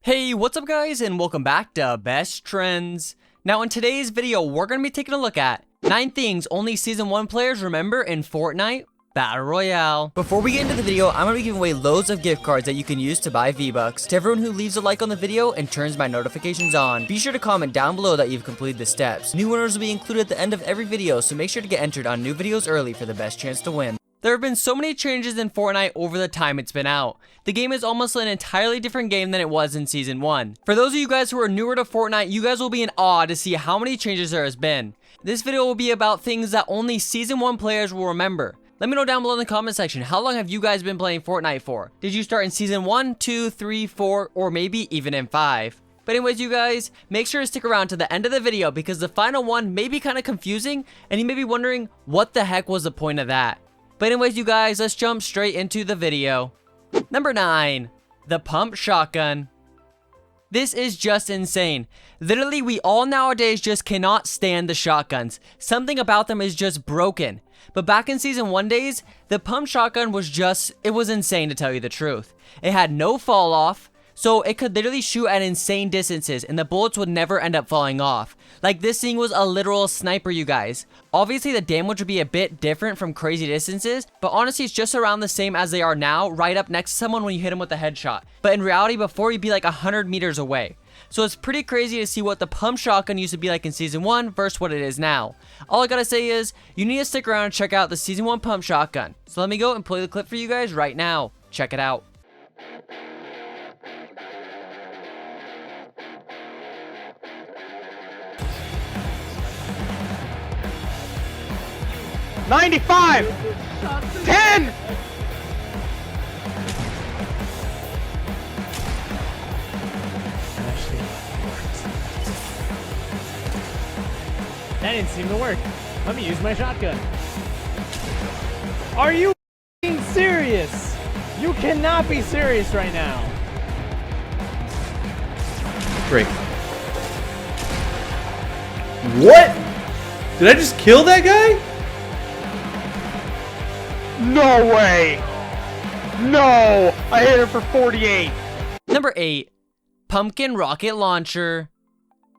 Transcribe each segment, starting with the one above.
Hey, what's up guys, and welcome back to Best Trends. Now in today's video, we're going to be taking a look at 9 things only Season 1 players remember in Fortnite Battle Royale. Before we get into the video, I'm going to be giving away loads of gift cards that you can use to buy V-Bucks. To everyone who leaves a like on the video and turns my notifications on, be sure to comment down below that you've completed the steps. New winners will be included at the end of every video, so make sure to get entered on new videos early for the best chance to win. There have been so many changes in Fortnite over the time it's been out. The game is almost an entirely different game than it was in Season 1. For those of you guys who are newer to Fortnite, you guys will be in awe to see how many changes there has been. This video will be about things that only Season 1 players will remember. Let me know down below in the comment section, how long have you guys been playing Fortnite for? Did you start in Season 1, 2, 3, 4, or maybe even in 5? But anyways, you guys, make sure to stick around to the end of the video because the final one may be kind of confusing and you may be wondering what the heck was the point of that. But anyways, you guys, let's jump straight into the video. Number 9, the pump shotgun. This is just insane. Literally, we all nowadays just cannot stand the shotguns. Something about them is just broken. But back in Season 1 days, the pump shotgun was it was insane to tell you the truth. It had no fall off, so it could literally shoot at insane distances and the bullets would never end up falling off. Like, this thing was a literal sniper, you guys. Obviously, the damage would be a bit different from crazy distances, but honestly, it's just around the same as they are now, right up next to someone when you hit them with a headshot. But in reality, before, you'd be like 100 meters away. So it's pretty crazy to see what the pump shotgun used to be like in Season 1 versus what it is now. All I gotta say is, you need to stick around and check out the Season 1 pump shotgun. So let me go and play the clip for you guys right now. Check it out. $95! 10! That didn't seem to work. Let me use my shotgun. Are you f***ing serious? You cannot be serious right now. Break. What? Did I just kill that guy? No way! No! I hit her for 48. Number 8, pumpkin rocket launcher.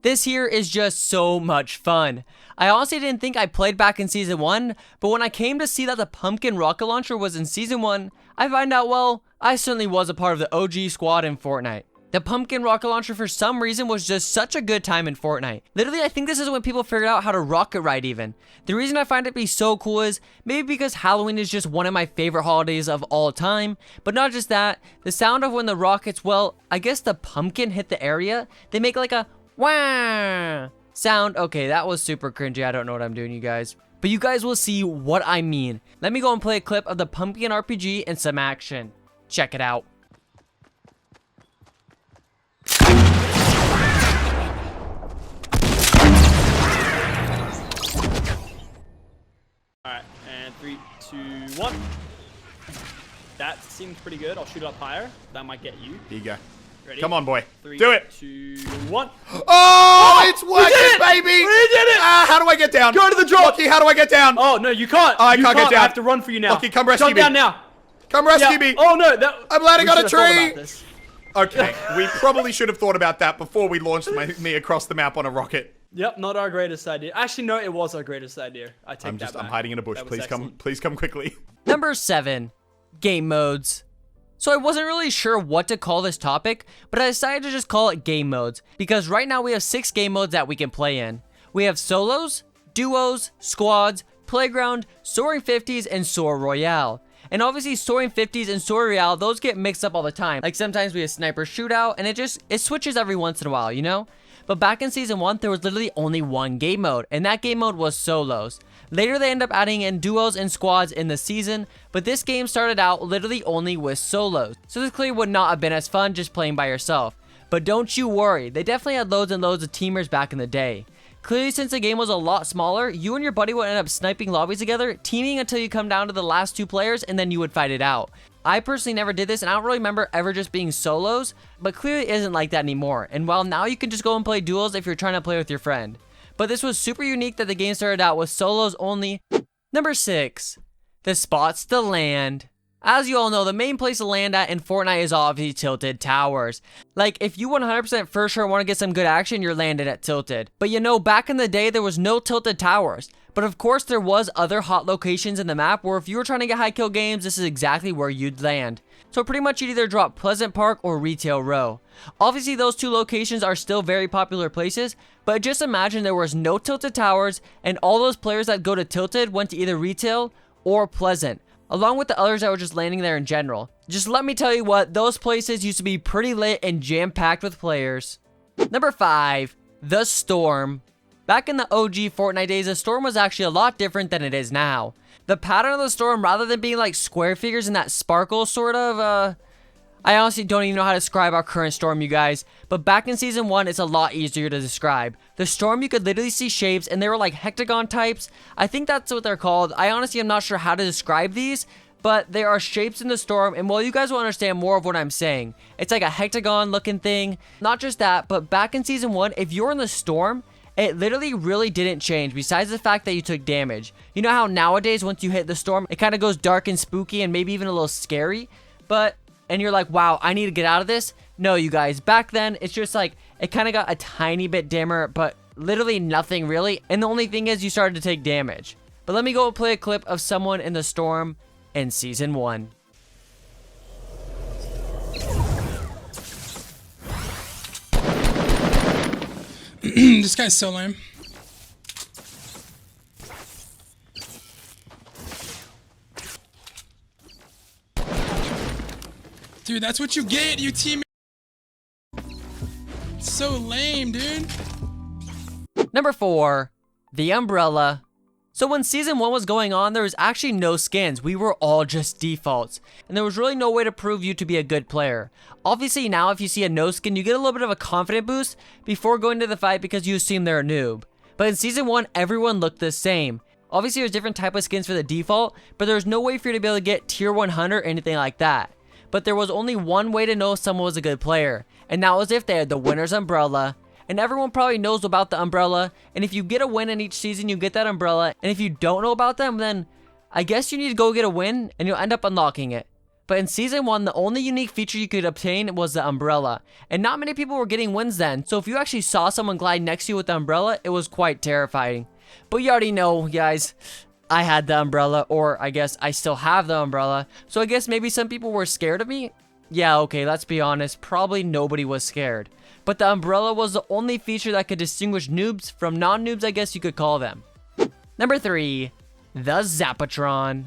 This here is just so much fun. I honestly didn't think I played back in Season 1, but when I came to see that the pumpkin rocket launcher was in Season 1, I find out, well, I certainly was a part of the OG squad in Fortnite. The pumpkin rocket launcher for some reason was just such a good time in Fortnite. Literally, I think this is when people figured out how to rocket ride even. The reason I find it to be so cool is maybe because Halloween is just one of my favorite holidays of all time, but not just that, the sound of when the rockets, well, I guess the pumpkin hit the area, they make like a wah sound. Okay, that was super cringy. I don't know what I'm doing, you guys. But you guys will see what I mean. Let me go and play a clip of the pumpkin RPG and some action. Check it out. Alright, and 3, 2, 1. That seems pretty good. I'll shoot it up higher. That might get you. Here you go. Ready? Come on, boy. 3, Do it. 2, 1. Oh, it's working, baby. We did it! How do I get down? Go to the drop. Lucky, how do I get down? Oh, no, you can't. I can't get down. I have to run for you now. Lucky, come rescue me. Jump down now. Come rescue me. Oh, no. I'm landing we on a should have thought tree. about this. Okay, we probably should have thought about that before we launched me across the map on a rocket. Yep, not our greatest idea. Actually, no, it was our greatest idea. I take that back. I'm hiding in a bush. That was Please come. excellent. Please come quickly. Number 7, game modes. So I wasn't really sure what to call this topic, but I decided to just call it game modes because right now we have 6 game modes that we can play in. We have solos, duos, squads, playground, soaring 50s, and soar royale. And obviously soaring 50s and soar royale, those get mixed up all the time. Like sometimes we have sniper shootout and it switches every once in a while, you know? But back in Season 1, there was literally only one game mode, and that game mode was solos. Later, they end up adding in duos and squads in the season, but this game started out literally only with solos. So this clearly would not have been as fun just playing by yourself. But don't you worry, they definitely had loads and loads of teamers back in the day. Clearly, since the game was a lot smaller, you and your buddy would end up sniping lobbies together, teaming until you come down to the last 2 players, and then you would fight it out. I personally never did this, and I don't really remember ever just being solos, but clearly isn't like that anymore. And while now you can just go and play duels if you're trying to play with your friend. But this was super unique that the game started out with solos only. Number 6, the spots to land. As you all know, the main place to land at in Fortnite is obviously Tilted Towers. Like, if you 100% for sure want to get some good action, you're landed at Tilted. But you know, back in the day, there was no Tilted Towers. But of course, there was other hot locations in the map where if you were trying to get high kill games, this is exactly where you'd land. So pretty much you'd either drop Pleasant Park or Retail Row. Obviously, those two locations are still very popular places, but just imagine there was no Tilted Towers and all those players that go to Tilted went to either Retail or Pleasant, along with the others that were just landing there in general. Just let me tell you what, those places used to be pretty lit and jam-packed with players. Number 5, The Storm. Back in the OG Fortnite days, the Storm was actually a lot different than it is now. The pattern of the Storm, rather than being like square figures in that sparkle sort of, I honestly don't even know how to describe our current Storm, you guys. But back in Season 1, it's a lot easier to describe. The Storm, you could literally see shapes, and they were like hectagon types. I think that's what they're called. I honestly am not sure how to describe these, but there are shapes in the Storm, and well, you guys will understand more of what I'm saying. It's like a hectagon looking thing. Not just that, but back in Season 1, if you're in the Storm, it literally really didn't change besides the fact that you took damage. You know how nowadays once you hit the Storm, it kind of goes dark and spooky and maybe even a little scary? And you're like, wow, I need to get out of this? No, you guys, back then, it's just like, it kind of got a tiny bit dimmer, but literally nothing really. And the only thing is you started to take damage. But let me go play a clip of someone in the Storm in Season 1. This guy's so lame. Dude, that's what you get, you team. So lame, dude. Number 4, The Umbrella. So when Season 1 was going on, there was actually no skins. We were all just defaults. And there was really no way to prove you to be a good player. Obviously now if you see a no skin, you get a little bit of a confident boost before going to the fight because you assume they're a noob. But in Season 1, everyone looked the same. Obviously there's different type of skins for the default, but there's no way for you to be able to get tier 100 or anything like that. But there was only one way to know if someone was a good player, and that was if they had the winner's umbrella. And everyone probably knows about the umbrella, and if you get a win in each season, you get that umbrella, and if you don't know about them, then I guess you need to go get a win, and you'll end up unlocking it. But in Season 1, the only unique feature you could obtain was the umbrella, and not many people were getting wins then, so if you actually saw someone glide next to you with the umbrella, it was quite terrifying. But you already know, guys, I had the umbrella, or I guess I still have the umbrella, so I guess maybe some people were scared of me? Yeah, okay, let's be honest, probably nobody was scared. But the umbrella was the only feature that could distinguish noobs from non-noobs, I guess you could call them. Number 3, the ZAPATRON.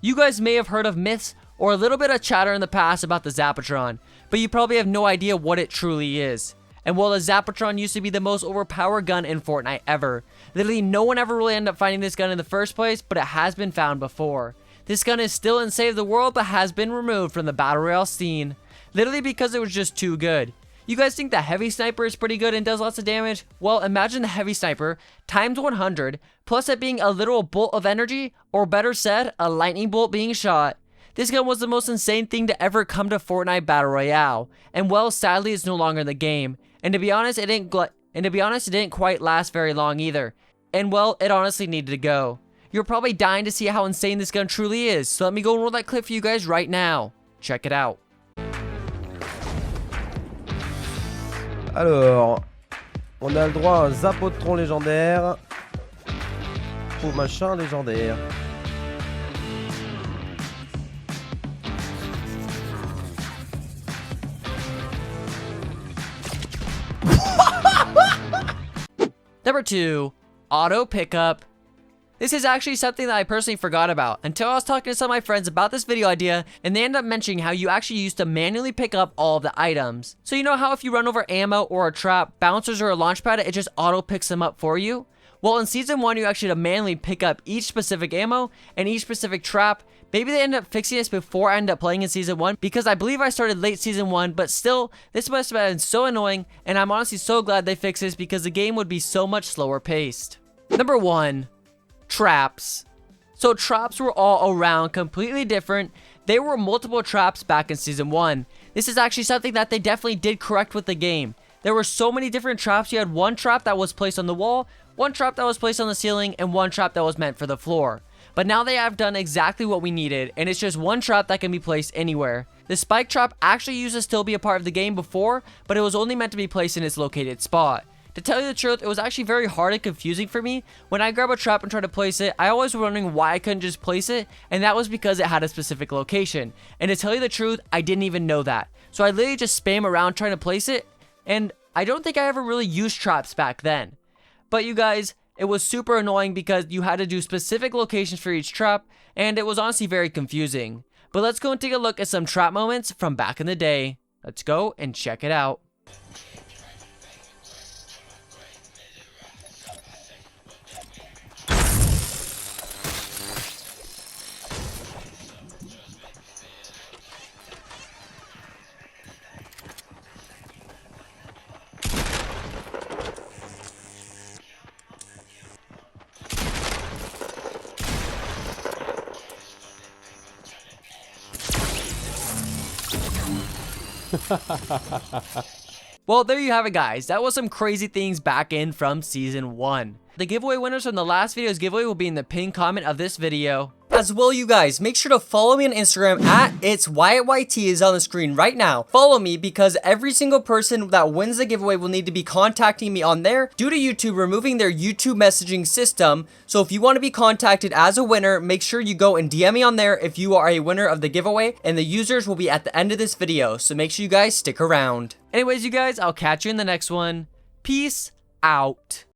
You guys may have heard of myths or a little bit of chatter in the past about the ZAPATRON, but you probably have no idea what it truly is. And while the ZAPATRON used to be the most overpowered gun in Fortnite ever, literally no one ever really ended up finding this gun in the first place, but it has been found before. This gun is still in Save the World, but has been removed from the Battle Royale scene, literally because it was just too good. You guys think the heavy sniper is pretty good and does lots of damage? Well, imagine the heavy sniper times 100, plus it being a literal bolt of energy, or better said, a lightning bolt being shot. This gun was the most insane thing to ever come to Fortnite Battle Royale, and well, sadly, it's no longer in the game. And to be honest, it didn't quite last very long either. And well, it honestly needed to go. You're probably dying to see how insane this gun truly is, so let me go and roll that clip for you guys right now. Check it out. Alors, on a le droit à un ZAPATRON légendaire. Au machin légendaire. Number 2, auto pickup. This is actually something that I personally forgot about until I was talking to some of my friends about this video idea, and they ended up mentioning how you actually used to manually pick up all of the items. So you know how if you run over ammo or a trap, bouncers or a launch pad, it just auto picks them up for you? Well, in Season 1, you actually had to manually pick up each specific ammo and each specific trap. Maybe they ended up fixing this before I ended up playing in Season 1, because I believe I started late Season 1, but still, this must have been so annoying, and I'm honestly so glad they fixed this because the game would be so much slower paced. Number 1, traps. So traps were all around completely different. There were multiple traps back in Season 1. This is actually something that they definitely did correct with the game. There were so many different traps. You had one trap that was placed on the wall, one trap that was placed on the ceiling, and one trap that was meant for the floor. But now they have done exactly what we needed, and it's just one trap that can be placed anywhere. The spike trap actually used to still be a part of the game before, but it was only meant to be placed in its located spot. To tell you the truth, it was actually very hard and confusing for me. When I grab a trap and try to place it, I always was wondering why I couldn't just place it, and that was because it had a specific location. And to tell you the truth, I didn't even know that. So I literally just spam around trying to place it, and I don't think I ever really used traps back then. But you guys, it was super annoying because you had to do specific locations for each trap, and it was honestly very confusing. But let's go and take a look at some trap moments from back in the day. Let's go and check it out. Well, there you have it, guys. That was some crazy things back in from season 1. The giveaway winners from the last video's giveaway will be in the pinned comment of this video. As well, you guys, make sure to follow me on Instagram at itswyatyt is on the screen right now. Follow me because every single person that wins the giveaway will need to be contacting me on there due to YouTube removing their YouTube messaging system. So if you want to be contacted as a winner, make sure you go and DM me on there if you are a winner of the giveaway, and the users will be at the end of this video. So make sure you guys stick around. Anyways, you guys, I'll catch you in the next one. Peace out.